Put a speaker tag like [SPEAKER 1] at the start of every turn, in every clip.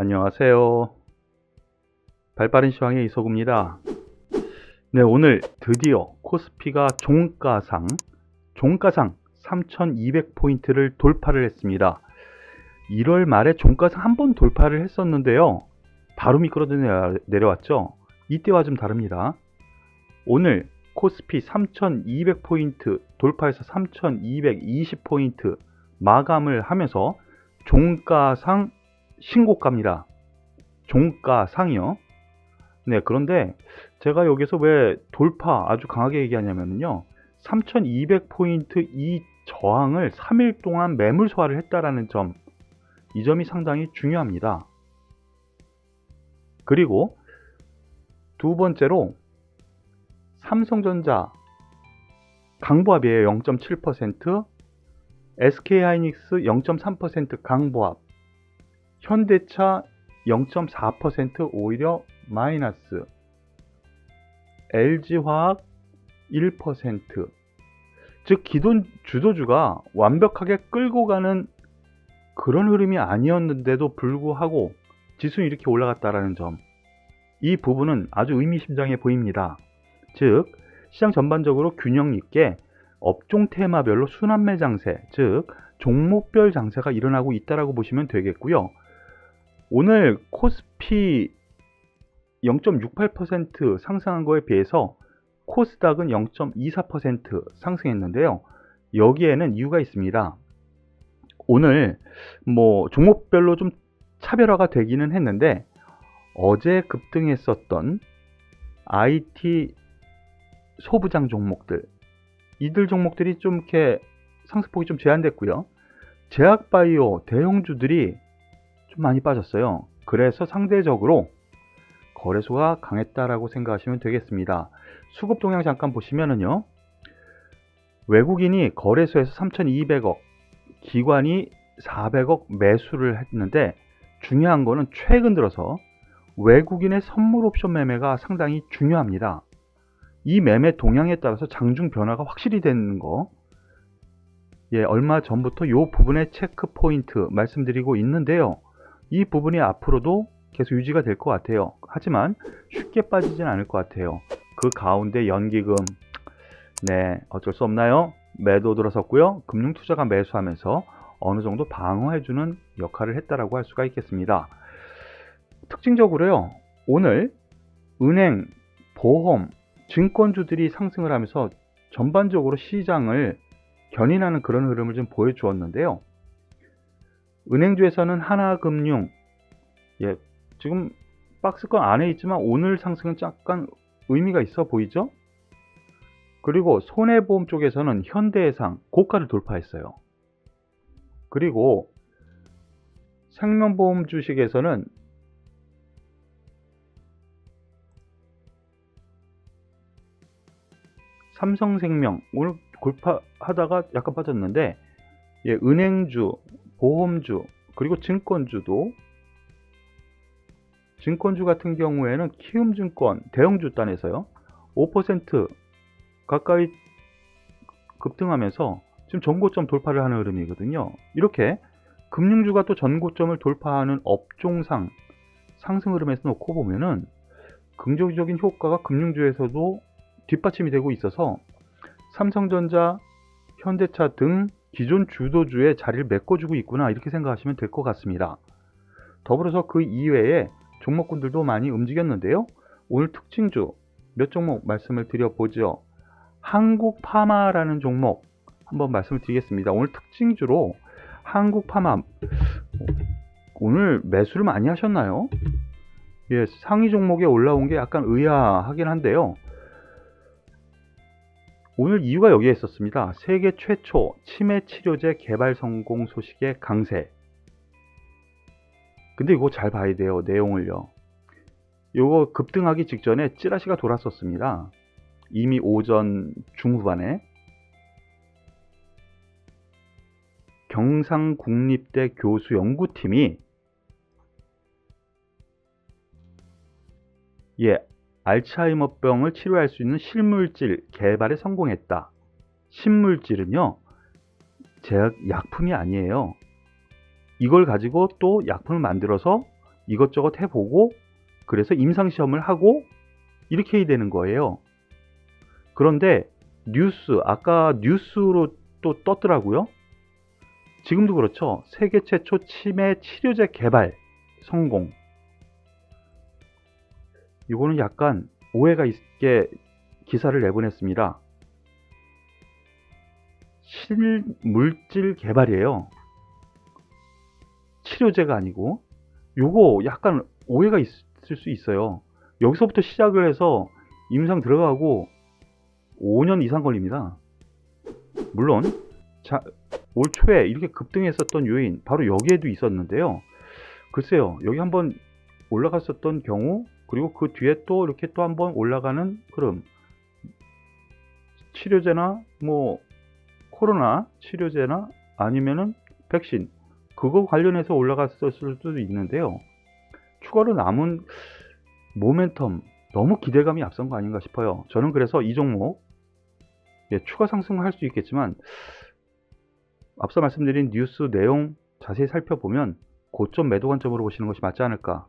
[SPEAKER 1] 안녕하세요. 발빠른 시황의 이석우입니다. 네, 오늘 드디어 코스피가 종가상 3200포인트를 돌파를 했습니다. 1월 말에 종가상 한 번 돌파를 했었는데요. 바로 미끄러져 내려왔죠. 이때와 좀 다릅니다. 오늘 코스피 3200포인트 돌파해서 3220포인트 마감을 하면서 종가상 신고가입니다. 종가상이요. 네, 그런데 제가 여기서 왜 돌파 아주 강하게 얘기하냐면요. 3200포인트 이 저항을 3일 동안 매물 소화를 했다라는 점, 이 점이 상당히 중요합니다. 그리고 두 번째로 삼성전자 강보합이에요. 0.7%, SK하이닉스 0.3% 강보합, 현대차 0.4% 오히려 마이너스, LG화학 1%, 즉 기존 주도주가 완벽하게 끌고 가는 그런 흐름이 아니었는데도 불구하고 지수는 이렇게 올라갔다라는 점, 이 부분은 아주 의미심장해 보입니다. 즉 시장 전반적으로 균형 있게 업종 테마별로 순환매 장세, 즉 종목별 장세가 일어나고 있다라고 보시면 되겠고요. 오늘 코스피 0.68% 상승한 거에 비해서 코스닥은 0.24% 상승했는데요. 여기에는 이유가 있습니다. 오늘 종목별로 좀 차별화가 되기는 했는데 어제 급등했었던 IT 소부장 종목들, 이들 종목들이 좀 이렇게 상승폭이 좀 제한됐고요. 제약바이오 대형주들이 좀 많이 빠졌어요. 그래서 상대적으로 거래소가 강했다라고 생각하시면 되겠습니다. 수급 동향 잠깐 보시면은요. 외국인이 거래소에서 3,200억, 기관이 400억 매수를 했는데 중요한 거는 최근 들어서 외국인의 선물 옵션 매매가 상당히 중요합니다. 이 매매 동향에 따라서 장중 변화가 확실히 되는 거, 얼마 전부터 이 부분의 체크 포인트 말씀드리고 있는데요. 이 부분이 앞으로도 계속 유지가 될 것 같아요. 하지만 쉽게 빠지진 않을 것 같아요. 그 가운데 연기금, 네, 어쩔 수 없나요? 매도 들어섰고요. 금융투자가 매수하면서 어느 정도 방어해주는 역할을 했다라고 할 수가 있겠습니다. 특징적으로요, 오늘 은행, 보험, 증권주들이 상승을 하면서 전반적으로 시장을 견인하는 그런 흐름을 좀 보여주었는데요. 은행주에서는 하나금융, 지금 박스권 안에 있지만 오늘 상승은 약간 의미가 있어 보이죠? 그리고 손해보험 쪽에서는 현대해상 고가를 돌파했어요. 그리고 생명보험 주식에서는 삼성생명 오늘 골파하다가 약간 빠졌는데, 은행주, 보험주, 그리고 증권주도, 증권주 같은 경우에는 키움증권 대형주 단에서요 5% 가까이 급등하면서 지금 전고점 돌파를 하는 흐름이거든요. 이렇게 금융주가 또 전고점을 돌파하는 업종상 상승 흐름에서 놓고 보면은 긍정적인 효과가 금융주에서도 뒷받침이 되고 있어서 삼성전자, 현대차 등 기존 주도주의 자리를 메꿔주고 있구나, 이렇게 생각하시면 될 것 같습니다. 더불어서 그 이외에 종목군들도 많이 움직였는데요. 오늘 특징주 몇 종목 말씀을 드려보죠. 한국파마라는 종목 한번 말씀을 드리겠습니다. 오늘 특징주로 한국파마, 오늘 매수를 많이 하셨나요? 상위 종목에 올라온 게 약간 의아하긴 한데요. 오늘 이유가 여기에 있었습니다. 세계 최초 치매 치료제 개발 성공 소식의 강세. 근데 이거 잘 봐야 돼요. 내용을요. 이거 급등하기 직전에 찌라시가 돌았었습니다. 이미 오전 중후반에 경상국립대 교수 연구팀이 알츠하이머병을 치료할 수 있는 실물질 개발에 성공했다. 신물질은요, 약품이 아니에요. 이걸 가지고 또 약품을 만들어서 이것저것 해보고 그래서 임상시험을 하고 이렇게 해야 되는 거예요. 그런데 아까 뉴스로 또 떴더라고요. 지금도 그렇죠. 세계 최초 치매 치료제 개발 성공. 이거는 약간 오해가 있게 기사를 내보냈습니다. 실물질 개발이에요. 치료제가 아니고. 요거 약간 오해가 있을 수 있어요. 여기서부터 시작을 해서 임상 들어가고 5년 이상 걸립니다. 물론 올 초에 이렇게 급등했었던 요인 바로 여기에도 있었는데요. 글쎄요, 여기 한번 올라갔었던 경우, 그리고 그 뒤에 또 이렇게 또 한번 올라가는 흐름, 치료제나 뭐 코로나 치료제나 아니면은 백신, 그거 관련해서 올라갔었을 수도 있는데요. 추가로 남은 모멘텀, 너무 기대감이 앞선 거 아닌가 싶어요. 저는 그래서 이 종목 추가 상승할 수 있겠지만 앞서 말씀드린 뉴스 내용 자세히 살펴보면 고점 매도 관점으로 보시는 것이 맞지 않을까,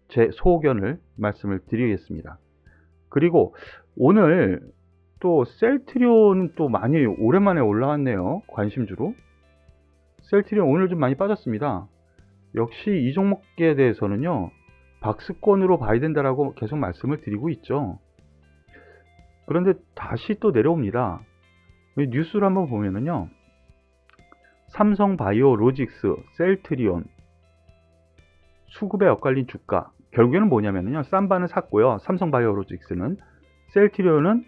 [SPEAKER 1] 제 소견을 말씀을 드리겠습니다. 그리고 오늘 또 셀트리온은 또 많이 오랜만에 올라왔네요. 관심주로. 셀트리온 오늘 좀 많이 빠졌습니다. 역시 이 종목에 대해서는요, 박스권으로 봐야 된다라고 계속 말씀을 드리고 있죠. 그런데 다시 또 내려옵니다. 뉴스를 한번 보면은요, 삼성바이오로직스, 셀트리온 수급에 엇갈린 주가, 결국에는 뭐냐면요, 쌈바는 샀고요, 삼성바이오로직스는. 셀트리온은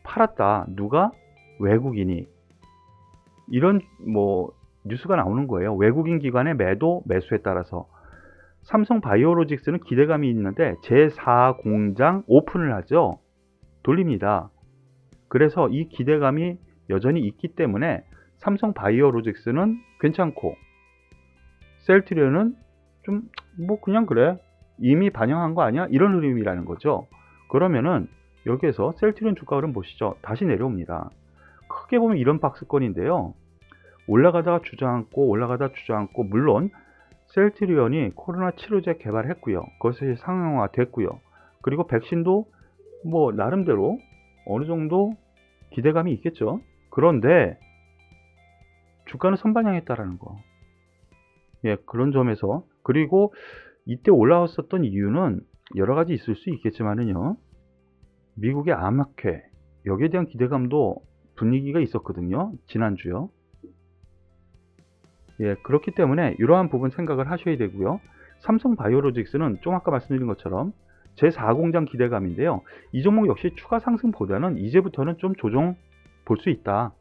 [SPEAKER 1] 팔았다. 누가? 외국인이. 이런 뭐 뉴스가 나오는 거예요. 외국인 기관의 매수에 따라서. 삼성바이오로직스는 기대감이 있는데 제4 공장 오픈을 하죠. 돌립니다. 그래서 이 기대감이 여전히 있기 때문에 삼성바이오로직스는 괜찮고, 셀트리온은 좀 뭐 그냥 그래, 이미 반영한 거 아니야? 이런 흐름이라는 거죠. 그러면은 여기에서 셀트리온 주가 흐름 보시죠. 다시 내려옵니다. 크게 보면 이런 박스권인데요. 올라가다가 주저앉고 올라가다 주저앉고, 물론 셀트리온이 코로나 치료제 개발했고요. 그것이 상용화 됐고요. 그리고 백신도 뭐 나름대로 어느 정도 기대감이 있겠죠. 그런데 주가는 선반영했다라는 거. 그런 점에서, 그리고 이때 올라왔었던 이유는 여러 가지 있을 수 있겠지만은요, 미국의 암학회, 여기에 대한 기대감도 분위기가 있었거든요. 지난주요. 그렇기 때문에 이러한 부분 생각을 하셔야 되고요. 삼성바이오로직스는 좀 아까 말씀드린 것처럼 제4공장 기대감인데요. 이 종목 역시 추가 상승보다는 이제부터는 좀 조정 볼 수 있다.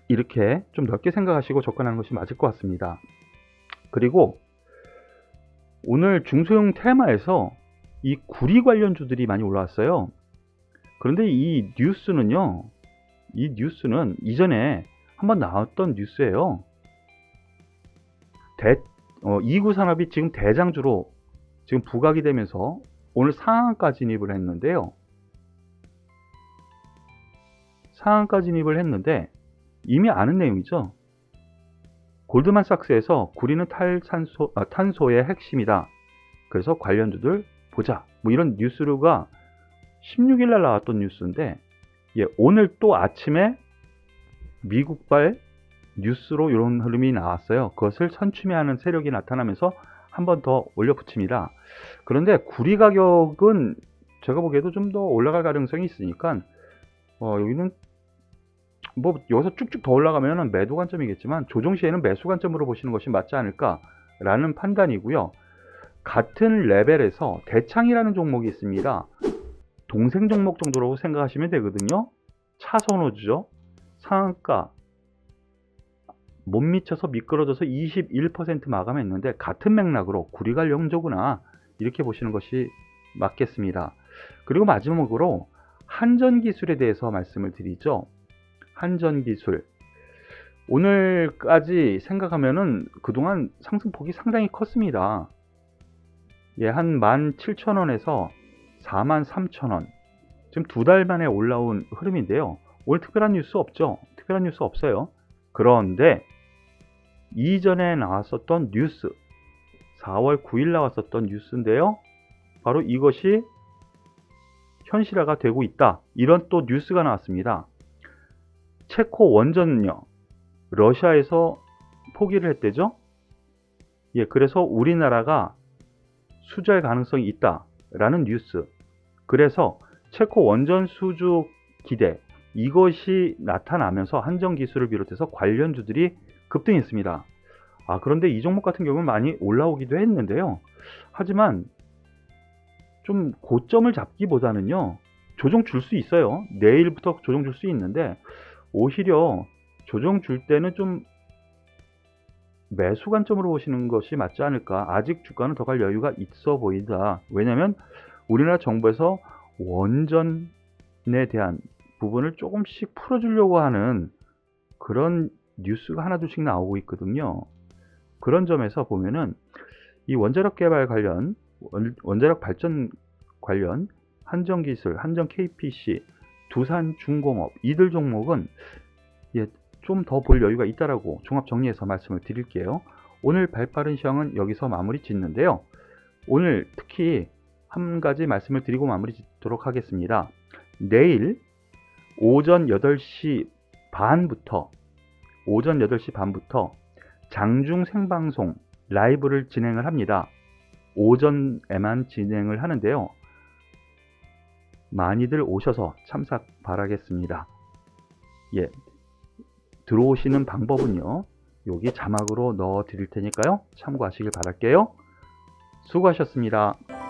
[SPEAKER 1] 이렇게 좀 넓게 생각하시고 접근하는 것이 맞을 것 같습니다. 그리고 오늘 중소형 테마에서 이 구리 관련주들이 많이 올라왔어요. 그런데 이 뉴스는 이전에 한번 나왔던 뉴스예요. 2구 산업이 지금 대장주로 지금 부각이 되면서 오늘 상한가 진입을 했는데요. 상한가 진입을 했는데 이미 아는 내용이죠. 골드만삭스에서 구리는 탄소의 핵심이다. 그래서 관련주들 보자. 뭐 이런 뉴스가 16일 날 나왔던 뉴스인데, 오늘 또 아침에 미국발 뉴스로 이런 흐름이 나왔어요. 그것을 선취매하는 세력이 나타나면서 한 번 더 올려붙입니다. 그런데 구리 가격은 제가 보기에도 좀 더 올라갈 가능성이 있으니까 여기는 뭐 여기서 쭉쭉 더 올라가면 매도 관점이겠지만 조정 시에는 매수 관점으로 보시는 것이 맞지 않을까라는 판단이고요. 같은 레벨에서 대창이라는 종목이 있습니다. 동생 종목 정도로 생각하시면 되거든요. 차선호주죠. 상한가 못 미쳐서 미끄러져서 21% 마감했는데 같은 맥락으로 구리갈 영조구나, 이렇게 보시는 것이 맞겠습니다. 그리고 마지막으로 한전기술에 대해서 말씀을 드리죠. 한전기술 오늘까지 생각하면은 그동안 상승폭이 상당히 컸습니다. 한 17,000원에서 43,000원, 지금 2달 만에 올라온 흐름인데요. 오늘 특별한 뉴스 없죠? 특별한 뉴스 없어요. 그런데 이전에 나왔었던 뉴스, 4월 9일 나왔었던 뉴스인데요. 바로 이것이 현실화가 되고 있다. 이런 또 뉴스가 나왔습니다. 체코 원전은요, 러시아에서 포기를 했대죠. 예, 그래서 우리나라가 수주할 가능성이 있다라는 뉴스. 그래서 체코 원전 수주 기대, 이것이 나타나면서 한정 기술을 비롯해서 관련주들이 급등했습니다. 그런데 이 종목 같은 경우는 많이 올라오기도 했는데요. 하지만 좀 고점을 잡기보다는요, 조정 줄 수 있어요. 내일부터 조정 줄 수 있는데, 오히려 조정 줄 때는 좀 매수 관점으로 보시는 것이 맞지 않을까. 아직 주가는 더 갈 여유가 있어 보인다. 왜냐하면 우리나라 정부에서 원전에 대한 부분을 조금씩 풀어주려고 하는 그런 뉴스가 하나둘씩 나오고 있거든요. 그런 점에서 보면은 이 원자력 개발 관련, 원자력 발전 관련 한정기술, 한정 KPC, 두산중공업, 이들 종목은 좀 더 볼 여유가 있다라고 종합 정리해서 말씀을 드릴게요. 오늘 발빠른 시황은 여기서 마무리 짓는데요. 오늘 특히 한 가지 말씀을 드리고 마무리 짓도록 하겠습니다. 내일 오전 8시 반부터 장중 생방송 라이브를 진행을 합니다. 오전에만 진행을 하는데요. 많이들 오셔서 참석 바라겠습니다. 예, 들어오시는 방법은요, 여기 자막으로 넣어 드릴 테니까요, 참고하시길 바랄게요. 수고하셨습니다.